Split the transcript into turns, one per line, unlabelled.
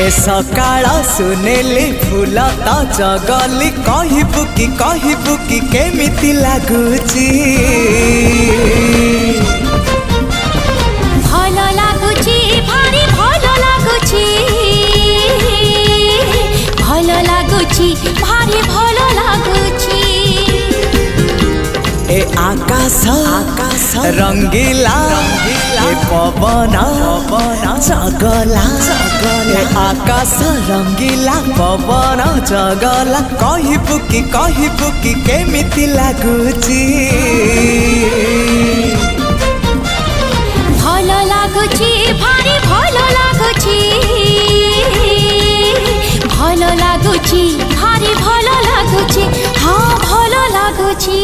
ए सकाळ सुनेली फूल तो जगली कहबू कि केमिति लागुची
भल लागुची भारी भल लागुची भल लागुची भारी भल लागुची
ए आकाश रंगीला ए पवन जगला ए आकाश रंगीला पवन जगला कहबू कि केमिति लागुची
भल लागुची भारी भल लागुची भल लागुची भारी भल लागुची हाँ भल लागुची।